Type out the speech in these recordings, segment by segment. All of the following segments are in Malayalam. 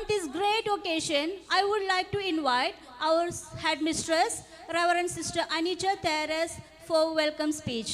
this great occasion, I would like to invite our headmistress, Reverend Sister Anita Teres, for welcome speech.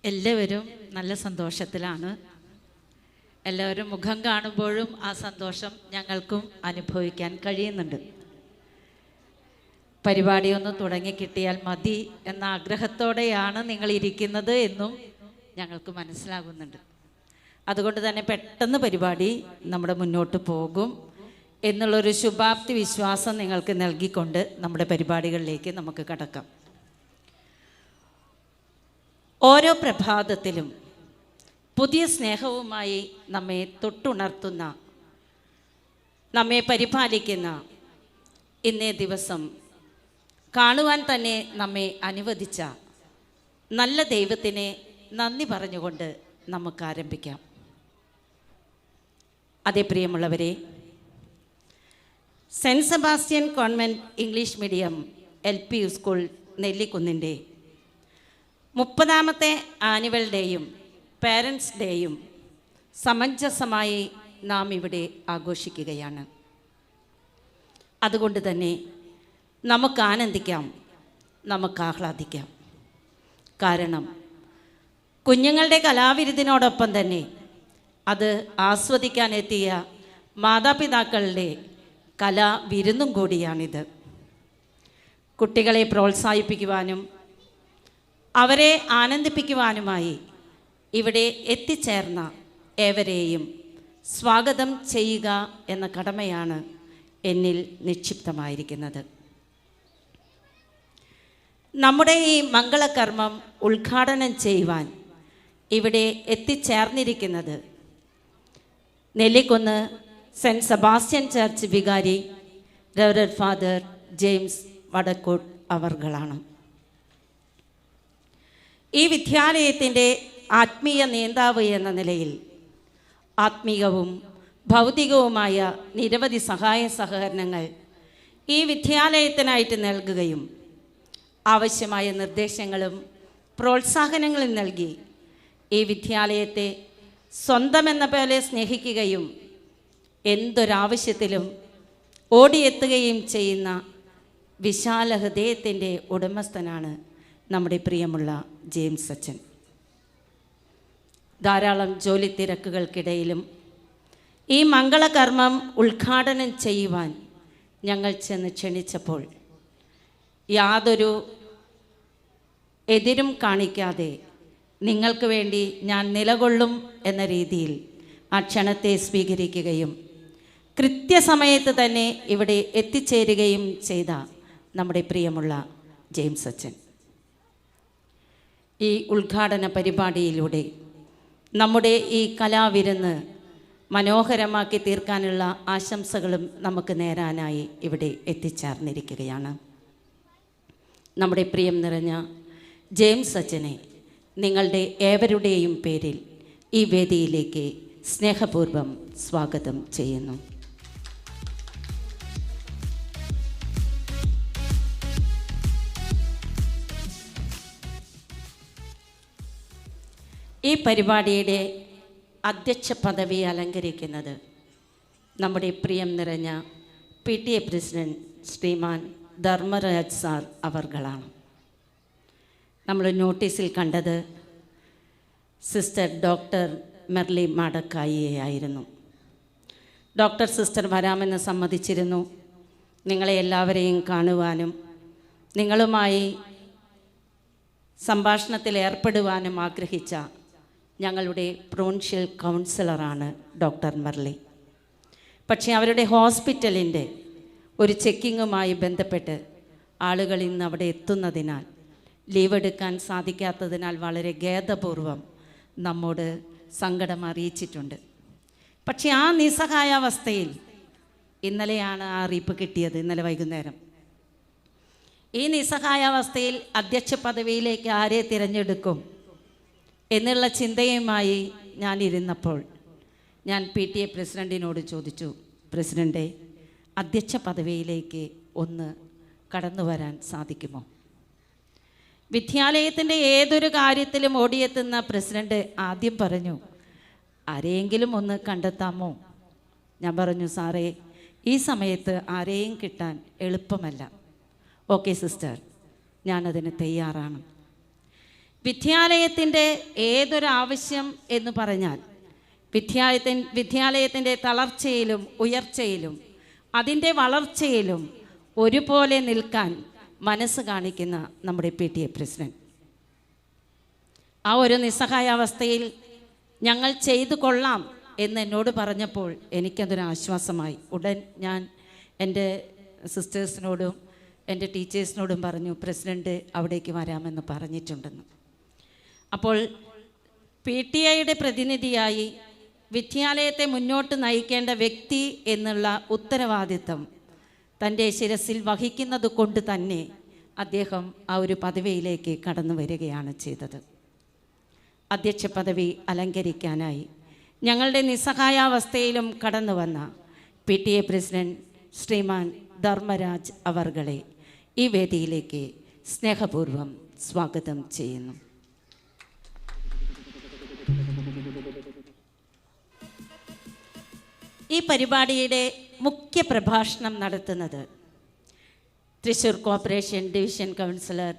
എല്ലാവരും നല്ല സന്തോഷത്തിലാണ്. എല്ലാവരും മുഖം കാണുമ്പോഴും ആ സന്തോഷം ഞങ്ങൾക്കും അനുഭവിക്കാൻ കഴിയുന്നുണ്ട്. പരിപാടിയൊന്നും തുടങ്ങിക്കിട്ടിയാൽ മതി എന്ന ആഗ്രഹത്തോടെയാണ് നിങ്ങൾ ഇരിക്കുന്നത് എന്നും ഞങ്ങൾക്ക് മനസ്സിലാകുന്നുണ്ട്. അതുകൊണ്ട് തന്നെ പെട്ടെന്ന് പരിപാടി നമ്മുടെ മുന്നോട്ട് പോകും എന്നുള്ളൊരു ശുഭാപ്തി വിശ്വാസം നിങ്ങൾക്ക് നൽകിക്കൊണ്ട് നമ്മുടെ പരിപാടികളിലേക്ക് നമുക്ക് കടക്കാം. ഓരോ പ്രഭാതത്തിലും പുതിയ സ്നേഹവുമായി നമ്മെ തൊട്ടുണർത്തുന്ന, നമ്മെ പരിപാലിക്കുന്ന ഇന്നേ ദിവസം കാണുവാൻ തന്നെ നമ്മെ അനുവദിച്ച നല്ല ദൈവത്തിനെ നന്ദി പറഞ്ഞുകൊണ്ട് നമുക്ക് ആരംഭിക്കാം. അതേ പ്രിയമുള്ളവരെ, saint Sebastian convent English medium LP school നെല്ലിക്കുന്നിൻ്റെ 30ാമത്തെ ആനുവൽ ഡേയും പേരൻസ് ഡേയും സമഞ്ജസമായി നാം ഇവിടെ ആഘോഷിക്കുകയാണ്. അതുകൊണ്ട് തന്നെ നമുക്ക് ആനന്ദിക്കാം, നമുക്ക് ആഹ്ലാദിക്കാം. കാരണം കുഞ്ഞുങ്ങളുടെ കലാവിരുതിനോടൊപ്പം തന്നെ അത് ആസ്വദിക്കാനെത്തിയ മാതാപിതാക്കളുടെ കലാവിരുന്നും കൂടിയാണിത്. കുട്ടികളെ പ്രോത്സാഹിപ്പിക്കുവാനും അവരെ ആനന്ദിപ്പിക്കുവാനുമായി ഇവിടെ എത്തിച്ചേർന്ന ഏവരെയും സ്വാഗതം ചെയ്യുക എന്ന കടമയാണ് എന്നിൽ നിക്ഷിപ്തമായിരിക്കുന്നത്. നമ്മുടെ ഈ മംഗളകർമ്മം ഉദ്ഘാടനം ചെയ്യുവാൻ ഇവിടെ എത്തിച്ചേർന്നിരിക്കുന്നത് നെല്ലിക്കുന്ന് സെൻറ്റ് സെബാസ്റ്റ്യൻ ചർച്ച് വികാരി റെവറൻഡ് ഫാദർ ജെയിംസ് വടക്കോട്ട് അവർകളാണ്. ഈ വിദ്യാലയത്തിൻ്റെ ആത്മീയ നേതാവ് എന്ന നിലയിൽ ആത്മീയവും ഭൗതികവുമായ നിരവധി സഹായ സഹകരണങ്ങൾ ഈ വിദ്യാലയത്തിനായിട്ട് നൽകുകയും ആവശ്യമായ നിർദ്ദേശങ്ങളും പ്രോത്സാഹനങ്ങളും നൽകി ഈ വിദ്യാലയത്തെ സ്വന്തമെന്ന പോലെ സ്നേഹിക്കുകയും എന്തൊരാവശ്യത്തിലും ഓടിയെത്തുകയും ചെയ്യുന്ന വിശാല ഹൃദയത്തിൻ്റെ ഉടമസ്ഥനാണ് നമ്മുടെ പ്രിയമുള്ള ജെയിംസ് അച്ഛൻ. ധാരാളം ജോലി തിരക്കുകൾക്കിടയിലും ഈ മംഗളകർമ്മം ഉദ്ഘാടനം ചെയ്യുവാൻ ഞങ്ങൾ ചെന്ന് ക്ഷണിച്ചപ്പോൾ യാതൊരു എതിരും കാണിക്കാതെ നിങ്ങൾക്ക് വേണ്ടി ഞാൻ നിലകൊള്ളും എന്ന രീതിയിൽ ആ ക്ഷണത്തെ സ്വീകരിക്കുകയും കൃത്യസമയത്ത് തന്നെ ഇവിടെ എത്തിച്ചേരുകയും ചെയ്ത നമ്മുടെ പ്രിയമുള്ള ജെയിംസ് അച്ഛൻ, ഈ ഉദ്ഘാടന പരിപാടിയിലൂടെ നമ്മുടെ ഈ കലാവിരുന്ന് മനോഹരമാക്കി തീർക്കാനുള്ള ആശംസകളും നമുക്ക് നേരാനായി ഇവിടെ എത്തിച്ചേർന്നിരിക്കുകയാണ്. നമ്മുടെ പ്രിയം നിറഞ്ഞ ജെയിംസ് അച്ഛനെ നിങ്ങളുടെ ഏവരുടെയും പേരിൽ ഈ വേദിയിലേക്ക് സ്നേഹപൂർവ്വം സ്വാഗതം ചെയ്യുന്നു. ഈ പരിപാടിയുടെ അധ്യക്ഷ പദവി അലങ്കരിക്കുന്നത് നമ്മുടെ പ്രിയം നിറഞ്ഞ PTA പ്രസിഡന്റ് ശ്രീമാൻ ധർമ്മരാജ് സാർ അവർകളാണ്. നമ്മൾ നോട്ടീസിൽ കണ്ടത് സിസ്റ്റർ ഡോക്ടർ മെർലി മാടക്കായിയെ ആയിരുന്നു. ഡോക്ടർ സിസ്റ്റർ വരാമെന്ന് സമ്മതിച്ചിരുന്നു. നിങ്ങളെ എല്ലാവരെയും കാണുവാനും നിങ്ങളുമായി സംഭാഷണത്തിൽ ഏർപ്പെടുവാനും ആഗ്രഹിച്ച ഞങ്ങളുടെ പ്രൊവിൻഷ്യൽ കൗൺസിലറാണ് ഡോക്ടർ മെർലി. പക്ഷേ അവരുടെ ഹോസ്പിറ്റലിൻ്റെ ഒരു ചെക്കിങ്ങുമായി ബന്ധപ്പെട്ട് ആളുകൾ ഇന്ന് അവിടെ എത്തുന്നതിനാൽ ലീവ് എടുക്കാൻ സാധിക്കാത്തതിനാൽ വളരെ ഖേദപൂർവം നമ്മോട് സങ്കടം അറിയിച്ചിട്ടുണ്ട്. പക്ഷേ ആ നിസ്സഹായാവസ്ഥയിൽ ഇന്നലെയാണ് ആ അറിയിപ്പ് കിട്ടിയത്, ഇന്നലെ വൈകുന്നേരം. ഈ നിസ്സഹായാവസ്ഥയിൽ അധ്യക്ഷ പദവിയിലേക്ക് ആരെ തിരഞ്ഞെടുക്കും എന്നുള്ള ചിന്തയുമായി ഞാനിരുന്നപ്പോൾ ഞാൻ PTA പ്രസിഡൻറ്റിനോട് ചോദിച്ചു, പ്രസിഡൻറ്റേ, അധ്യക്ഷ പദവിയിലേക്ക് ഒന്ന് കടന്നു വരാൻ സാധിക്കുമോ? വിദ്യാലയത്തിൻ്റെ ഏതൊരു കാര്യത്തിലും ഓടിയെത്തുന്ന പ്രസിഡൻറ്റ് ആദ്യം പറഞ്ഞു, ആരെയെങ്കിലും ഒന്ന് കണ്ടെത്താമോ? ഞാൻ പറഞ്ഞു, സാറേ, ഈ സമയത്ത് ആരെയും കിട്ടാൻ എളുപ്പമല്ല. ഓക്കെ സിസ്റ്റർ, ഞാനതിന് തയ്യാറാണ്. വിദ്യാലയത്തിൻ്റെ ഏതൊരാവശ്യം എന്ന് പറഞ്ഞാൽ വിദ്യാലയത്തിൻ്റെ തളർച്ചയിലും ഉയർച്ചയിലും അതിൻ്റെ വളർച്ചയിലും ഒരുപോലെ നിൽക്കാൻ മനസ്സ് കാണിക്കുന്ന നമ്മുടെ PTA പ്രസിഡന്റ്, ആ ഒരു നിസ്സഹായാവസ്ഥയിൽ ഞങ്ങൾ ചെയ്തു കൊള്ളാം എന്ന് എന്നോട് പറഞ്ഞപ്പോൾ എനിക്കതൊരു ആശ്വാസമായി. ഉടൻ ഞാൻ എൻ്റെ സിസ്റ്റേഴ്സിനോടും എൻ്റെ ടീച്ചേഴ്സിനോടും പറഞ്ഞു, പ്രസിഡൻറ്റ് അവിടേക്ക് വരാമെന്ന് പറഞ്ഞിട്ടുണ്ടെന്ന്. അപ്പോൾ PTAയുടെ പ്രതിനിധിയായി വിദ്യാലയത്തെ മുന്നോട്ട് നയിക്കേണ്ട വ്യക്തി എന്നുള്ള ഉത്തരവാദിത്തം തൻ്റെ ശിരസിൽ വഹിക്കുന്നത് കൊണ്ട് തന്നെ അദ്ദേഹം ആ ഒരു പദവിയിലേക്ക് കടന്നു വരികയാണ് ചെയ്തത്. അധ്യക്ഷ പദവി അലങ്കരിക്കാനായി ഞങ്ങളുടെ നിസ്സഹായാവസ്ഥയിലും കടന്നു വന്ന PTA പ്രസിഡന്റ് ശ്രീമാൻ ധർമ്മരാജ് അവർകളെ ഈ വേദിയിലേക്ക് സ്നേഹപൂർവ്വം സ്വാഗതം ചെയ്യുന്നു. ഈ പരിപാടിയുടെ മുഖ്യ പ്രഭാഷണം നടത്തുന്നത് Thrissur corporation division councillor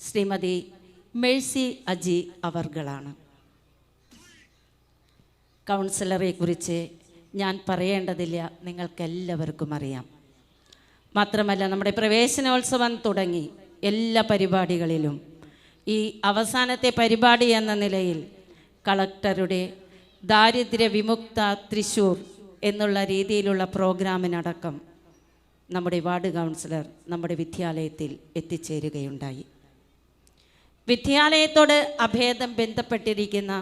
Shrimati Mercy Aji അവർകളാണ്. കൗൺസിലറെ കുറിച്ച് ഞാൻ പറയേണ്ടതില്ല, നിങ്ങൾക്കെല്ലാവർക്കും അറിയാം. മാത്രമല്ല, നമ്മുടെ പ്രവേശനോത്സവം തുടങ്ങി എല്ലാ പരിപാടികളിലും ഈ അവസാനത്തെ പരിപാടി എന്ന നിലയിൽ കളക്ടറുടെ ദാരിദ്ര്യ വിമുക്ത തൃശ്ശൂർ എന്നുള്ള രീതിയിലുള്ള പ്രോഗ്രാമിനടക്കം നമ്മുടെ വാർഡ് കൗൺസിലർ നമ്മുടെ വിദ്യാലയത്തിൽ എത്തിച്ചേരുകയുണ്ടായി. വിദ്യാലയത്തോട് അഭേദം ബന്ധപ്പെട്ടിരിക്കുന്ന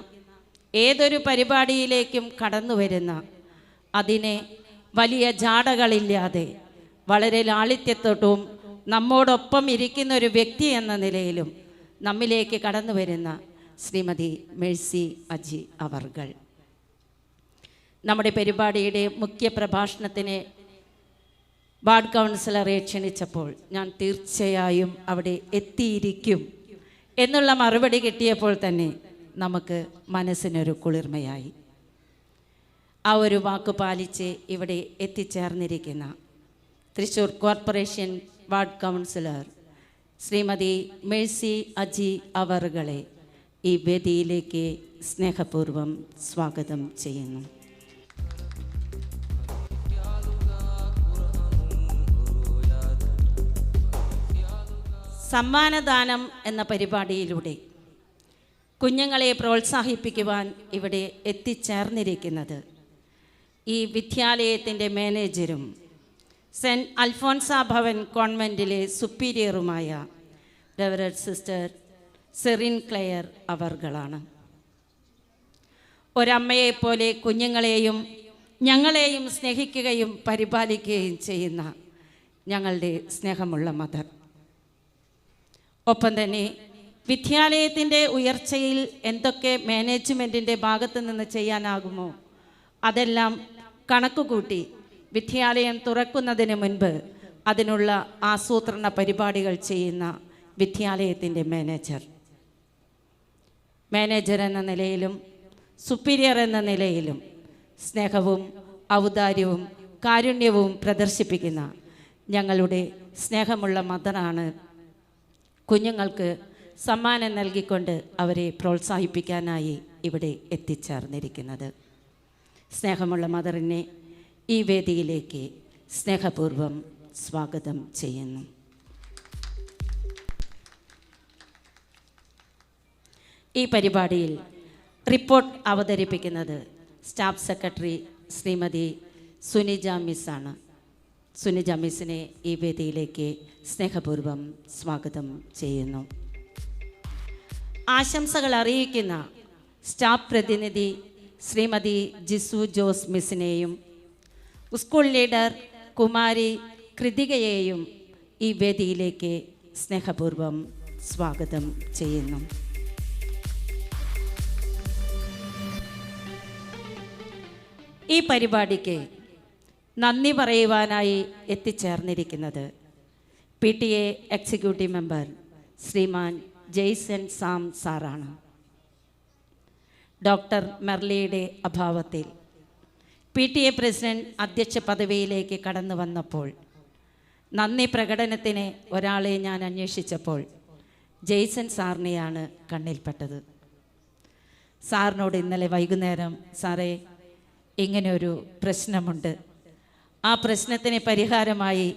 ഏതൊരു പരിപാടിയിലേക്കും കടന്നു വരുന്ന, അതിനെ വലിയ ജാടകളില്ലാതെ വളരെ ലാളിത്യത്തോട്ടും നമ്മോടൊപ്പം ഇരിക്കുന്ന ഒരു വ്യക്തി എന്ന നിലയിലും നമ്മിലേക്ക് കടന്നു വരുന്ന ശ്രീമതി മേഴ്സി അജി അവർകൾ നമ്മുടെ പരിപാടിയുടെ മുഖ്യ പ്രഭാഷണത്തിന് വാർഡ് കൗൺസിലറെ ക്ഷണിച്ചപ്പോൾ ഞാൻ തീർച്ചയായും അവിടെ എത്തിയിരിക്കും എന്നുള്ള മറുപടി കിട്ടിയപ്പോൾ തന്നെ നമുക്ക് മനസ്സിനൊരു കുളിർമയായി. ആ ഒരു വാക്ക് പാലിച്ച് ഇവിടെ എത്തിച്ചേർന്നിരിക്കുന്ന Thrissur corporation ward councillor Shrimati Mercy Aji അവർകളെ ഈ വേദിയിലേക്ക് സ്നേഹപൂർവ്വം സ്വാഗതം ചെയ്യുന്നു. സമ്മാനദാനം എന്ന പരിപാടിയിലൂടെ കുഞ്ഞുങ്ങളെ പ്രോത്സാഹിപ്പിക്കുവാൻ ഇവിടെ എത്തിച്ചേർന്നിരിക്കുന്നത് ഈ വിദ്യാലയത്തിൻ്റെ മാനേജരും സെൻറ്റ് അൽഫോൻസ ഭവൻ കോൺവെൻറ്റിലെ സുപ്പീരിയറുമായ റെവറൻഡ് സിസ്റ്റർ സെറിൻ ക്ലെയർ അവർകളാണ്. ഒരമ്മയെപ്പോലെ കുഞ്ഞുങ്ങളെയും ഞങ്ങളെയും സ്നേഹിക്കുകയും പരിപാലിക്കുകയും ചെയ്യുന്ന ഞങ്ങളുടെ സ്നേഹമുള്ള മദർ. ഒപ്പം തന്നെ വിദ്യാലയത്തിൻ്റെ ഉയർച്ചയിൽ എന്തൊക്കെ മാനേജ്മെൻറ്റിൻ്റെ ഭാഗത്തു നിന്ന് ചെയ്യാനാകുമോ അതെല്ലാം കണക്കുകൂട്ടി വിദ്യാലയം തുറക്കുന്നതിന് മുൻപ് അതിനുള്ള ആസൂത്രണ പരിപാടികൾ ചെയ്യുന്ന വിദ്യാലയത്തിൻ്റെ മാനേജർ എന്ന നിലയിലും സുപ്പീരിയർ എന്ന നിലയിലും സ്നേഹവും ഔദാര്യവും കാരുണ്യവും പ്രദർശിപ്പിക്കുന്ന ഞങ്ങളുടെ സ്നേഹമുള്ള മദറാണ് കുഞ്ഞുങ്ങൾക്ക് സമ്മാനം നൽകിക്കൊണ്ട് അവരെ പ്രോത്സാഹിപ്പിക്കാനായി ഇവിടെ എത്തിച്ചേർന്നിരിക്കുന്നത്. സ്നേഹമുള്ള മദറിനെ ഈ വേദിയിലേക്ക് സ്നേഹപൂർവ്വം സ്വാഗതം ചെയ്യുന്നു. ഈ പരിപാടിയിൽ റിപ്പോർട്ട് അവതരിപ്പിക്കുന്നത് സ്റ്റാഫ് സെക്രട്ടറി ശ്രീമതി സുനിജ മിസ്സാണ്. സുനിജ മിസ്സിനെ ഈ വേദിയിലേക്ക് സ്നേഹപൂർവ്വം സ്വാഗതം ചെയ്യുന്നു. ആശംസകൾ അറിയിക്കുന്ന സ്റ്റാഫ് പ്രതിനിധി Shrimati Jesus Jose മിസ്സിനെയും school leader Kumari കൃതികയെയും ഈ വേദിയിലേക്ക് സ്നേഹപൂർവ്വം സ്വാഗതം ചെയ്യുന്നു. ഈ പരിപാടിക്ക് നന്ദി പറയുവാനായി എത്തിച്ചേർന്നിരിക്കുന്നത് PTA എക്സിക്യൂട്ടീവ് മെമ്പർ ശ്രീമാൻ ജെയ്സൺ സാം സാറാണ്. ഡോക്ടർ മെർലിയുടെ അഭാവത്തിൽ PTA പ്രസിഡന്റ് അധ്യക്ഷ പദവിയിലേക്ക് കടന്നു വന്നപ്പോൾ നന്ദി പ്രകടനത്തിന് ഒരാളെ ഞാൻ അന്വേഷിച്ചപ്പോൾ ജെയ്സൺ സാറിനെയാണ് കണ്ണിൽപ്പെട്ടത്. സാറിനോട് ഇന്നലെ വൈകുന്നേരം, സാറേ ഇങ്ങനെയൊരു പ്രശ്നമുണ്ട്, ആ പ്രശ്നത്തിന് പരിഹാരമായി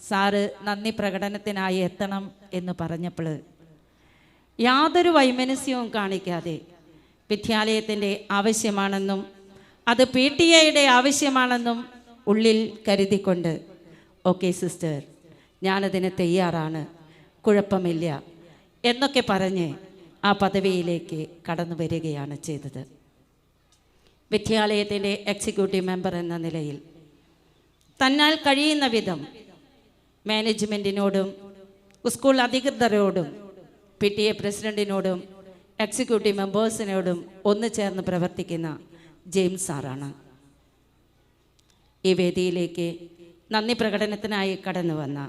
സാറ് നന്ദി പ്രകടനത്തിനായി എത്തണം എന്ന് പറഞ്ഞപ്പോൾ യാതൊരു വൈമനസ്യവും കാണിക്കാതെ വിദ്യാലയത്തിൻ്റെ ആവശ്യമാണെന്നും അത് PTAയുടെ ആവശ്യമാണെന്നും ഉള്ളിൽ കരുതിക്കൊണ്ട്, ഓക്കെ സിസ്റ്റർ, ഞാനതിന് തയ്യാറാണ്, കുഴപ്പമില്ല എന്നൊക്കെ പറഞ്ഞ് ആ പദവിയിലേക്ക് കടന്നു വരികയാണ് ചെയ്തത്. വിദ്യാലയത്തിൻ്റെ എക്സിക്യൂട്ടീവ് മെമ്പർ എന്ന നിലയിൽ തന്നാൽ കഴിയുന്ന വിധം മാനേജ്മെൻറ്റിനോടും സ്കൂൾ അധികൃതരോടും PTA പ്രസിഡൻറ്റിനോടും എക്സിക്യൂട്ടീവ് മെമ്പേഴ്സിനോടും ഒന്നു ചേർന്ന് പ്രവർത്തിക്കുന്ന ജെയിംസ് സാറാണ്. ഈ വേദിയിലേക്ക് നന്ദി പ്രകടനത്തിനായി കടന്നു വന്ന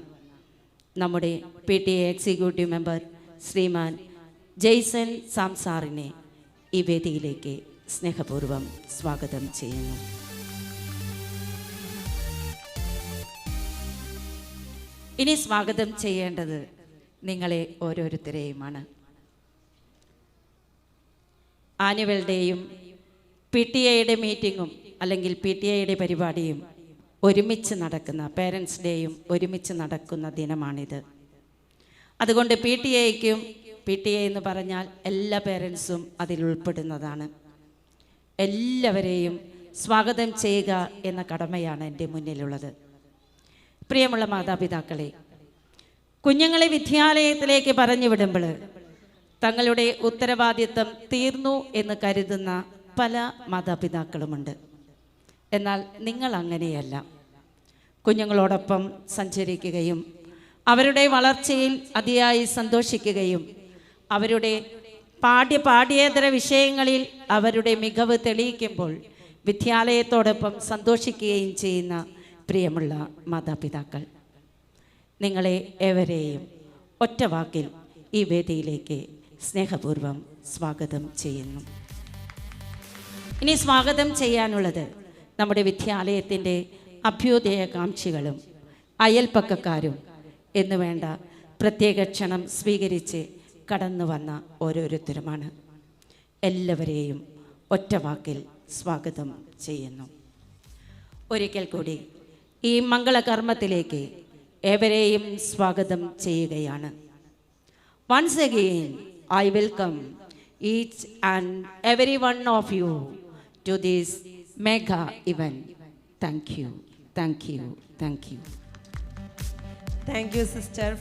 നമ്മുടെ PTA എക്സിക്യൂട്ടീവ് മെമ്പർ ശ്രീമാൻ ജെയ്സൺ സാം സാറിനെ ഈ വേദിയിലേക്ക് സ്നേഹപൂർവ്വം സ്വാഗതം ചെയ്യുന്നു. ഇനി സ്വാഗതം ചെയ്യേണ്ടത് നിങ്ങളെ ഓരോരുത്തരെയുമാണ്. ആനുവൽ ഡേയും PTAയുടെ മീറ്റിങ്ങും അല്ലെങ്കിൽ PTAയുടെ പരിപാടിയും ഒരുമിച്ച് നടക്കുന്ന, പേരൻസ് ഡേയും ഒരുമിച്ച് നടക്കുന്ന ദിനമാണിത്. അതുകൊണ്ട് PTA എന്ന് പറഞ്ഞാൽ എല്ലാ പേരൻസും അതിൽ ഉൾപ്പെടുന്നതാണ്. എല്ലാവരെയും സ്വാഗതം ചെയ്യുക എന്ന കടമയാണ് എൻ്റെ മുന്നിലുള്ളത്. പ്രിയമുള്ള മാതാപിതാക്കളെ, കുഞ്ഞുങ്ങളെ വിദ്യാലയത്തിലേക്ക് പറഞ്ഞു വിടുമ്പോൾ തങ്ങളുടെ ഉത്തരവാദിത്തം തീർന്നു എന്ന് കരുതുന്ന പല മാതാപിതാക്കളുമുണ്ട്. എന്നാൽ നിങ്ങൾ അങ്ങനെയല്ല. കുഞ്ഞുങ്ങളോടൊപ്പം സഞ്ചരിക്കുകയും അവരുടെ വളർച്ചയിൽ അതിയായി സന്തോഷിക്കുകയും അവരുടെ പാഠ്യേതര വിഷയങ്ങളിൽ അവരുടെ മികവ് തെളിയിക്കുമ്പോൾ വിദ്യാലയത്തോടൊപ്പം സന്തോഷിക്കുകയും ചെയ്യുന്ന പ്രിയമുള്ള മാതാപിതാക്കൾ, നിങ്ങളെ ഏവരെയും ഒറ്റ വാക്കിൽ ഈ വേദിയിലേക്ക് സ്നേഹപൂർവ്വം സ്വാഗതം ചെയ്യുന്നു. ഇനി സ്വാഗതം ചെയ്യാനുള്ളത് നമ്മുടെ വിദ്യാലയത്തിൻ്റെ അഭ്യുദയകാംക്ഷികളും അയൽപ്പക്കക്കാരും എന്നു വേണ്ട പ്രത്യേക ക്ഷണം സ്വീകരിച്ച് കടന്നു വന്ന ഓരോരുത്തരുമാണ്. എല്ലാവരെയും ഒറ്റ വാക്കിൽ സ്വാഗതം ചെയ്യുന്നു. ഒരിക്കൽ കൂടി ഈ മംഗളകർമ്മത്തിലേക്ക് ഏവരെയും സ്വാഗതം ചെയ്യുകയാണ്. Once again, I welcome each and every one of you to this mega event. Thank you, thank you, thank you. Thank you, sister.